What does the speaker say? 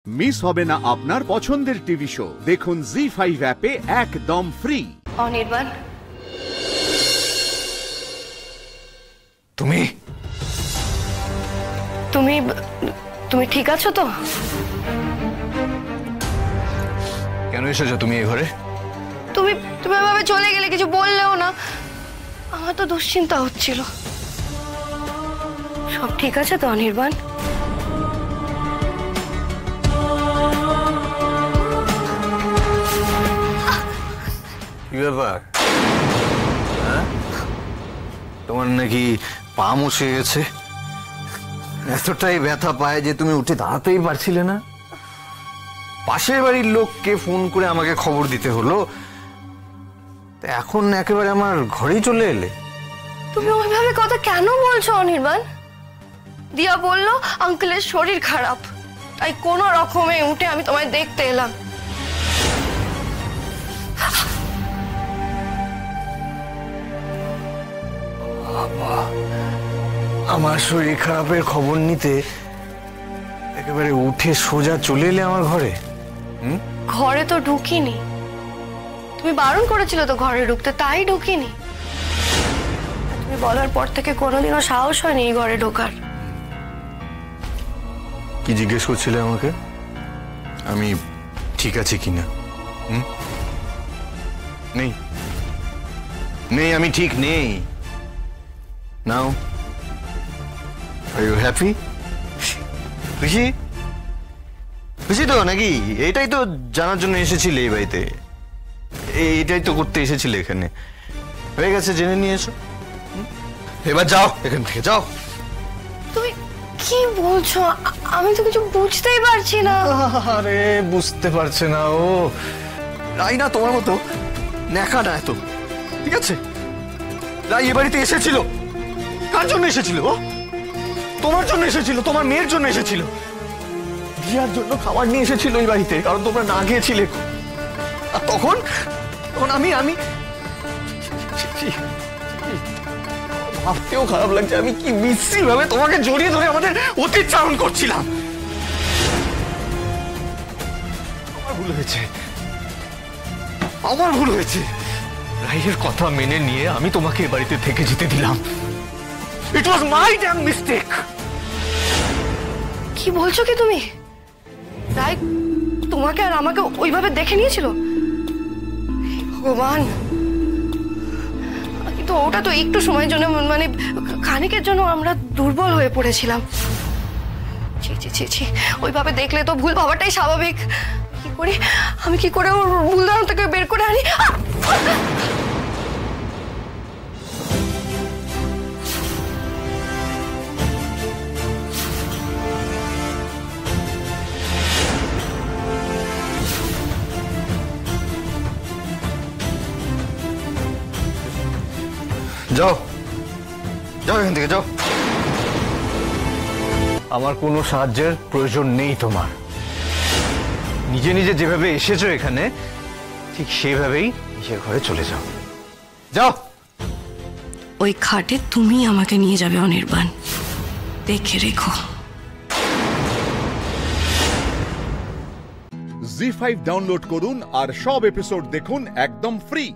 Miss হবে না আপনার পছন্দের টিভি শো। দেখুন জি5 অ্যাপে একদম ফ্রি। অনির্বাণ, তুমি তুমি তুমি ঠিক আছো তো? কেন এসেছো তুমি এই ঘরে? তুমি তুমি এভাবে চলে গেলে, কিছু বললেও না। আমার তো দুশ্চিন্তা হচ্ছিল। সব ঠিক আছে তো অনির্বাণ? কি ব্যাপার? হ্যাঁ, তোমার নাকি পা মুছে গেছে? এতটাই ব্যথা পায় যে তুমি উঠে দাঁড়াতেই পারছিলে না? পাশের বাড়ির লোককে ফোন করে আমাকে খবর দিতে হলো, এখন একেবারে আমার ঘরেই চলে এলে। তুমি ওইভাবে কথা কেন বলছো অনির্বাণ? দিয়া বললো আঙ্কেলের শরীর খারাপ, তাই কোনো রকমে উঠে আমি তোমায় দেখতে এলাম। আমার শরীর খারাপের খবর নিতে একেবারে উঠে সোজা চলে এলে আমার ঘরে? ঘরে তো ঢুকিনি, তুমি বারণ করেছিল তো ঘরে ঢুকতে, তাই ঢুকিনি। তুমি বলার পর থেকে কোনোদিনও সাহস হয়নি এই ঘরে ঢোকার। কি জিজ্ঞেস করছিলে আমাকে? আমি ঠিক আছি কিনা? নেই নেই, আমি ঠিক নেই। নাও, আর ইউ হ্যাপি? খুশি? খুশি তো নাকি? এইটাই তো জানার জন্য এসেছিলে এই বাড়িতে, এইটাই তো করতে এসেছিলে এখানে। হয়ে গেছে, জেনে নিয়ে এসো। এবার যাও এখান থেকে, যাও। তুমি কি বলছো? আমি তো কিছু বুঝতেই পারছি না। আরে বুঝতে পারছে না ও? রাই না তোমার মতো ন্যাকা না এত, ঠিক আছে? রাই এ বাড়িতে এসেছিল, কার জন্য এসেছিল? তোমার জন্য এসেছিল, তোমার মেয়ের জন্য এসেছিল, দিয়ার জন্য খাবার নিয়ে এসেছিল এই বাড়িতে, কারণ তোমরা না গিয়েছিলে। আর তখন তখন আমি ভাবতেও খারাপ লাগছে, আমি কি বিশ্রী ভাবে তোমাকে জড়িয়ে ধরে আমাদের অতীত চারণ করছিলাম। আমার ভুল হয়েছে, আমার ভুল হয়েছে। রাইয়ের কথা মেনে নিয়ে আমি তোমাকে এ বাড়িতে থেকে যেতে দিলাম। ইট ওয়াজ মাই ড্যাম মিস্টেক। কি বলছো কি তুমি? রাই তোমাকে আর আমাকে ওইভাবে দেখে নিয়েছিল? ভগবান, কিন্তু ওটা তো একটু সময়ের জন্য, মানে খানিকের জন্য আমরা দুর্বল হয়ে পড়েছিলাম। ছি ছি ছি ছি, ওইভাবে দেখলে তো ভুল ভাবাটাই স্বাভাবিক। কি করি আমি, কি করে ওর ভুল ধারণা থেকে বের করে আনি? যাও, যাও এখান থেকে, যাও। আমার কোনো সাহায্যের প্রয়োজন নেই তোমার। নিজে নিজে যেভাবে এসেছো এখানে, ঠিক সেভাবেই নিজের ঘরে চলে যাও। যাও। ওই খাটে তুমি আমাকে নিয়ে যাবে অনির্বাণ, দেখে রেখো। জি5 ডাউনলোড করুন আর সব এপিসোড দেখুন একদম ফ্রি।